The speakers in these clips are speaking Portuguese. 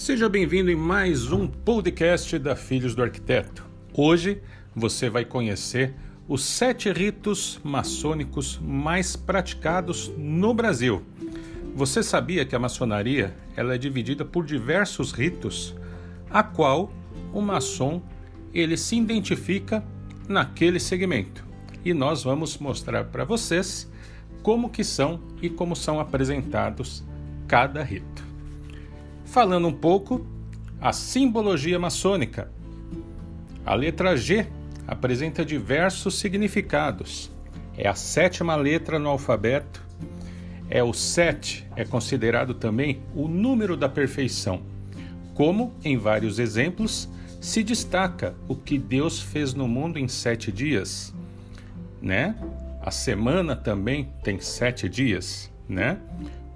Seja bem-vindo em mais um podcast da Filhos do Arquiteto. Hoje você vai conhecer os 7 ritos maçônicos mais praticados no Brasil. Você sabia que a maçonaria ela é dividida por diversos ritos, a qual o maçom ele se identifica naquele segmento. E nós vamos mostrar para vocês como que são e como são apresentados cada rito. Falando um pouco, a simbologia maçônica. A letra G apresenta diversos significados. É a 7ª letra no alfabeto. O 7 é considerado também o número da perfeição. Como, em vários exemplos, se destaca o que Deus fez no mundo em 7 dias. A semana também tem 7 dias.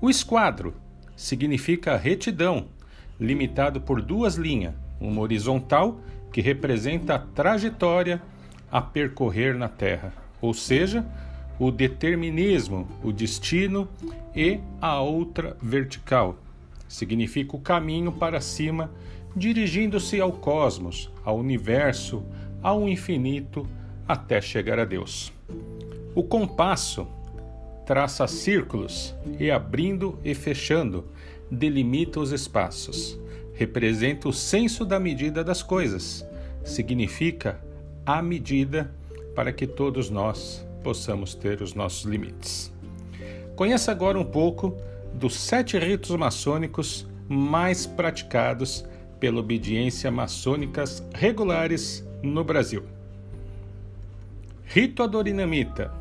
O esquadro significa retidão, limitado por 2 linhas, uma horizontal que representa a trajetória a percorrer na Terra, ou seja, o determinismo, o destino, e a outra vertical, significa o caminho para cima, dirigindo-se ao cosmos, ao universo, ao infinito, até chegar a Deus. O compasso traça círculos e, abrindo e fechando, delimita os espaços. Representa o senso da medida das coisas. Significa a medida para que todos nós possamos ter os nossos limites. Conheça agora um pouco dos 7 ritos maçônicos mais praticados pela obediência maçônicas regulares no Brasil. Rito adorinamita,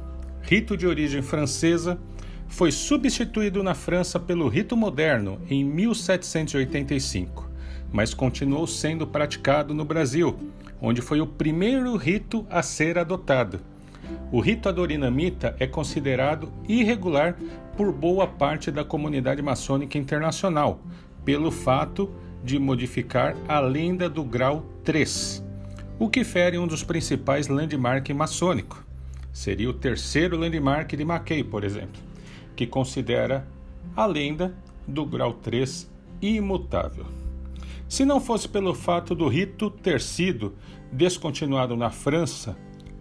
rito de origem francesa, foi substituído na França pelo rito moderno em 1785, mas continuou sendo praticado no Brasil, onde foi o primeiro rito a ser adotado. O rito adorinamita é considerado irregular por boa parte da comunidade maçônica internacional, pelo fato de modificar a lenda do grau 3, o que fere um dos principais landmarks maçônicos. Seria o 3º landmark de Mackay, por exemplo, que considera a lenda do grau 3 imutável. Se não fosse pelo fato do rito ter sido descontinuado na França,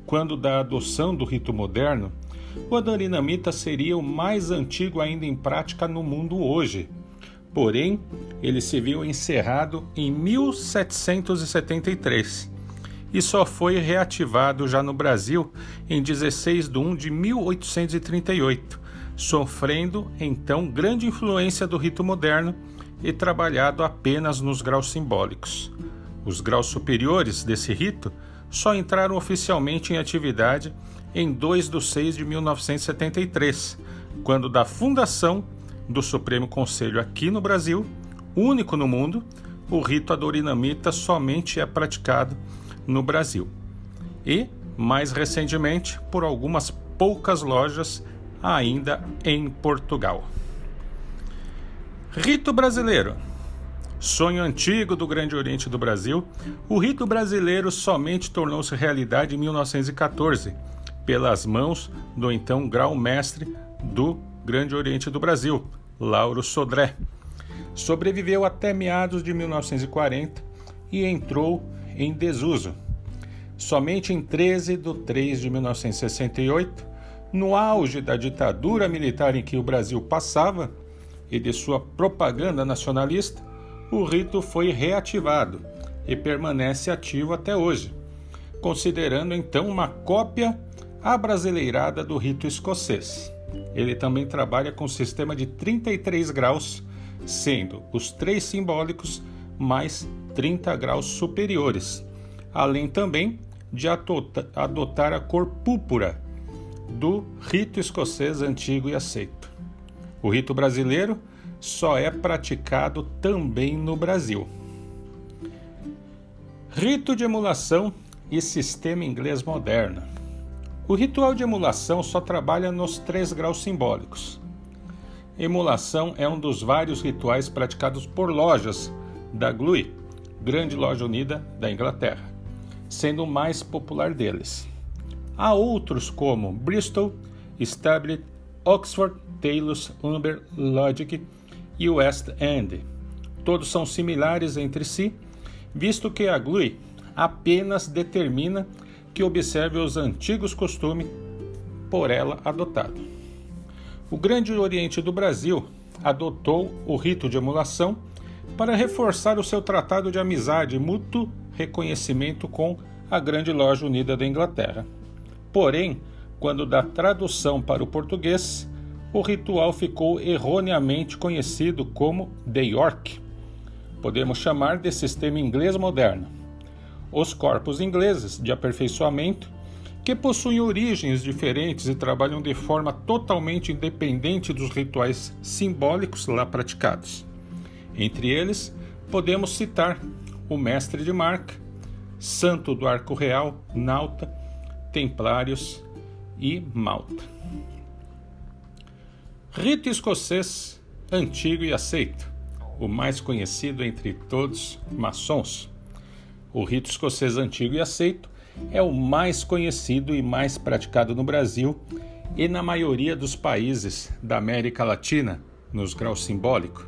quando da adoção do rito moderno, o adorinamita seria o mais antigo ainda em prática no mundo hoje. Porém, ele se viu encerrado em 1773 e só foi reativado já no Brasil em 16 de 1 de 1838, sofrendo então grande influência do rito moderno e trabalhado apenas nos graus simbólicos. Os graus superiores desse rito só entraram oficialmente em atividade em 2 de 6 de 1973, quando da fundação do Supremo Conselho aqui no Brasil, único no mundo, o rito adorinamita somente é praticado no Brasil. E, mais recentemente, por algumas poucas lojas ainda em Portugal. Rito brasileiro. Sonho antigo do Grande Oriente do Brasil, o rito brasileiro somente tornou-se realidade em 1914, pelas mãos do então grão-mestre do Grande Oriente do Brasil, Lauro Sodré. Sobreviveu até meados de 1940 e entrou em desuso. Somente em 13 de 3 de 1968, no auge da ditadura militar em que o Brasil passava e de sua propaganda nacionalista, o rito foi reativado e permanece ativo até hoje, considerando então uma cópia abrasileirada do rito escocês. Ele também trabalha com um sistema de 33 graus, sendo os 3 simbólicos mais 30 graus superiores, além também de adotar a cor púrpura do rito escocês antigo e aceito. O rito brasileiro só é praticado também no Brasil. Rito de emulação e sistema inglês moderno. O ritual de emulação só trabalha nos 3 graus simbólicos. Emulação é um dos vários rituais praticados por lojas da GLUI, Grande Loja Unida da Inglaterra, sendo o mais popular deles. Há outros como Bristol, Established, Oxford, Taylor's, Humber, Logic e West End. Todos são similares entre si, visto que a GLUI apenas determina que observe os antigos costumes por ela adotados. O Grande Oriente do Brasil adotou o rito de emulação para reforçar o seu tratado de amizade e mútuo reconhecimento com a Grande Loja Unida da Inglaterra. Porém, quando da tradução para o português, o ritual ficou erroneamente conhecido como The York. Podemos chamar de sistema inglês moderno. Os corpos ingleses de aperfeiçoamento, que possuem origens diferentes e trabalham de forma totalmente independente dos rituais simbólicos lá praticados. Entre eles, podemos citar o Mestre de Marca, Santo do Arco Real, Nauta, Templários e Malta. Rito escocês antigo e aceito, o mais conhecido entre todos maçons. O rito escocês antigo e aceito é o mais conhecido e mais praticado no Brasil e na maioria dos países da América Latina, nos graus simbólicos.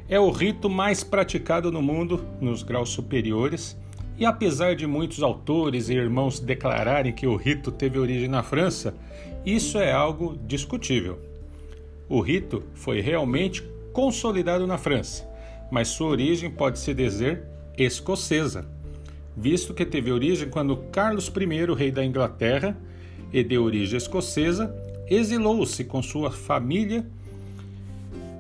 É o rito mais praticado no mundo nos graus superiores e apesar de muitos autores e irmãos declararem que o rito teve origem na França, isso é algo discutível. O rito foi realmente consolidado na França, mas sua origem pode-se dizer escocesa, visto que teve origem quando Carlos I, rei da Inglaterra, e de origem escocesa, exilou-se com sua família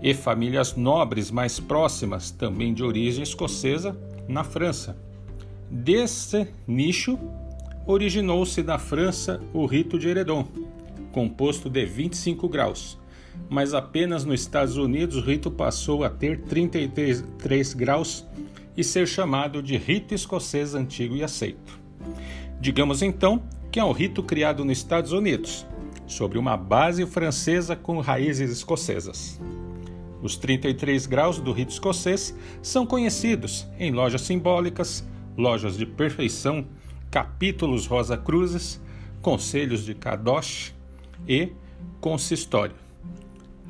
e famílias nobres mais próximas, também de origem escocesa, na França. Desse nicho, originou-se na França o rito de Heredon, composto de 25 graus, mas apenas nos Estados Unidos o rito passou a ter 33 graus e ser chamado de rito escocês antigo e aceito. Digamos então que é um rito criado nos Estados Unidos, sobre uma base francesa com raízes escocesas. Os 33 graus do rito escocês são conhecidos em lojas simbólicas, lojas de perfeição, capítulos Rosa-Cruzes, conselhos de Kadosh e consistório.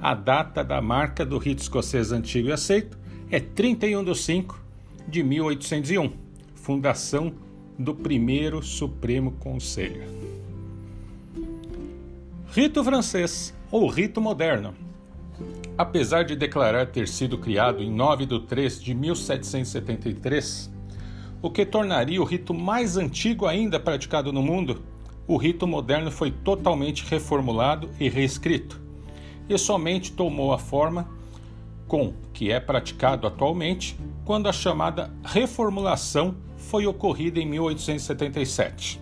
A data da marca do rito escocês antigo e aceito é 31/5/1801, fundação do primeiro Supremo Conselho. Rito francês ou rito moderno. Apesar de declarar ter sido criado em 9/3/1773, o que tornaria o rito mais antigo ainda praticado no mundo, o rito moderno foi totalmente reformulado e reescrito, e somente tomou a forma com que é praticado atualmente quando a chamada reformulação foi ocorrida em 1877,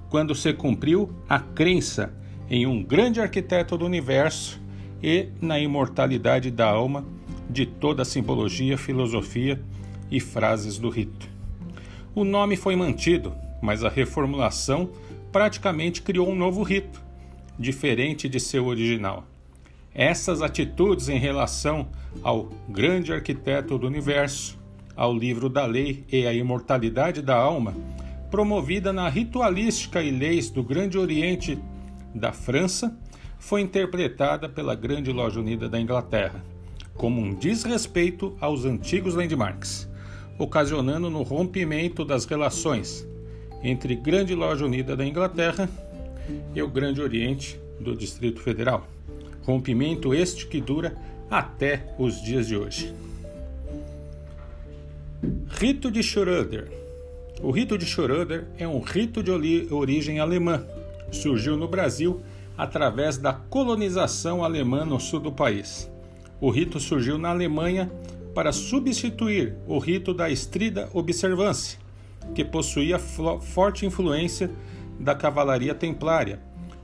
quando se cumpriu a crença em um grande arquiteto do universo e na imortalidade da alma de toda a simbologia, filosofia e frases do rito. O nome foi mantido, mas a reformulação praticamente criou um novo rito, diferente de seu original. Essas atitudes em relação ao grande arquiteto do universo, ao livro da lei e à imortalidade da alma, promovida na ritualística e leis do Grande Oriente da França, foi interpretada pela Grande Loja Unida da Inglaterra como um desrespeito aos antigos landmarks, ocasionando no rompimento das relações entre Grande Loja Unida da Inglaterra e o Grande Oriente do Distrito Federal. Rompimento este que dura até os dias de hoje. Rito de Schröder. O rito de Schröder é um rito de origem alemã. Surgiu no Brasil através da colonização alemã no sul do país. O rito surgiu na Alemanha para substituir o rito da estrida observância, que possuía forte influência da cavalaria templária,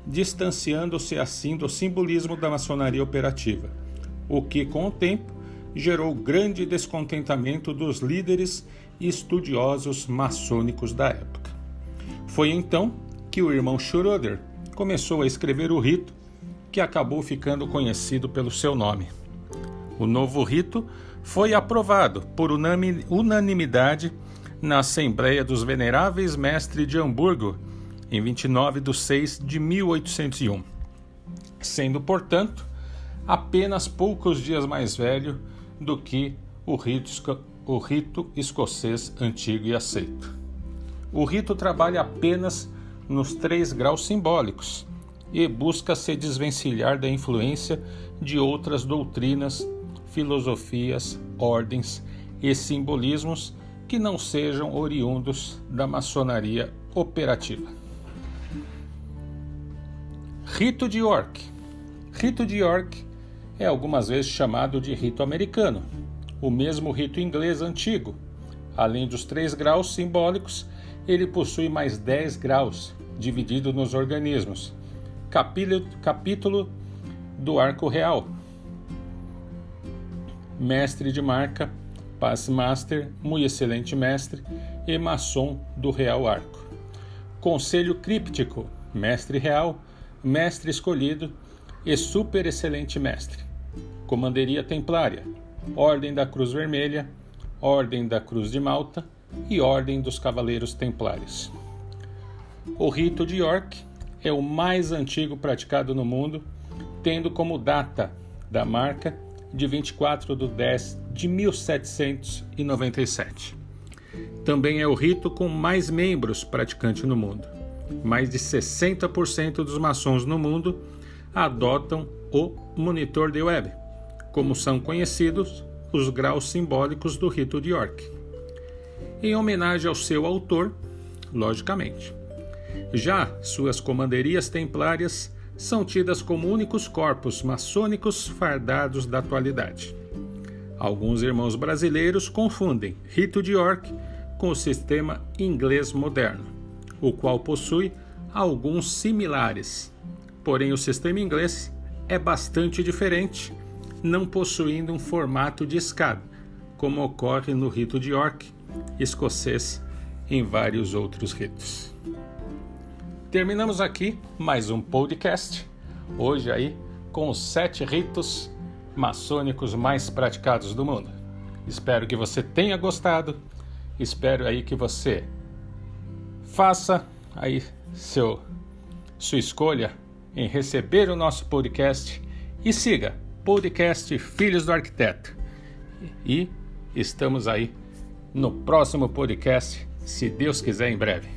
distanciando-se assim do simbolismo da maçonaria operativa, o que, com o tempo, gerou grande descontentamento dos líderes e estudiosos maçônicos da época. Foi então que o irmão Schröder começou a escrever o rito, que acabou ficando conhecido pelo seu nome. O novo rito foi aprovado por unanimidade na Assembleia dos Veneráveis Mestres de Hamburgo, em 29/6/1801, sendo, portanto, apenas poucos dias mais velho do que o rito escocês antigo e aceito. O rito trabalha apenas nos 3 graus simbólicos e busca se desvencilhar da influência de outras doutrinas, filosofias, ordens e simbolismos que não sejam oriundos da maçonaria operativa. Rito de York. Rito de York é algumas vezes chamado de rito americano, o mesmo rito inglês antigo. Além dos 3 graus simbólicos, ele possui mais 10 graus, dividido nos organismos. Capítulo do Arco Real, Mestre de Marca, Paz Master, Muito Excelente Mestre e Maçom do Real Arco. Conselho Críptico, Mestre Real, Mestre Escolhido e Super Excelente Mestre. Comanderia Templária, Ordem da Cruz Vermelha, Ordem da Cruz de Malta e Ordem dos Cavaleiros Templários. O Rito de York é o mais antigo praticado no mundo, tendo como data da marca de 24/10/1797. Também é o rito com mais membros praticantes no mundo. Mais de 60% dos maçons no mundo adotam o monitor de Webb, como são conhecidos os graus simbólicos do Rito de York, em homenagem ao seu autor, logicamente. Já suas comanderias templárias são tidas como únicos corpos maçônicos fardados da atualidade. Alguns irmãos brasileiros confundem Rito de York com o sistema inglês moderno, o qual possui alguns similares. Porém, o sistema inglês é bastante diferente, não possuindo um formato de escada, como ocorre no Rito de York, escocês e em vários outros ritos. Terminamos aqui mais um podcast, hoje aí com os 7 ritos maçônicos mais praticados do mundo. Espero que você tenha gostado, espero aí que você faça aí sua escolha em receber o nosso podcast e siga podcast Filhos do Arquiteto. E estamos aí no próximo podcast, se Deus quiser, em breve.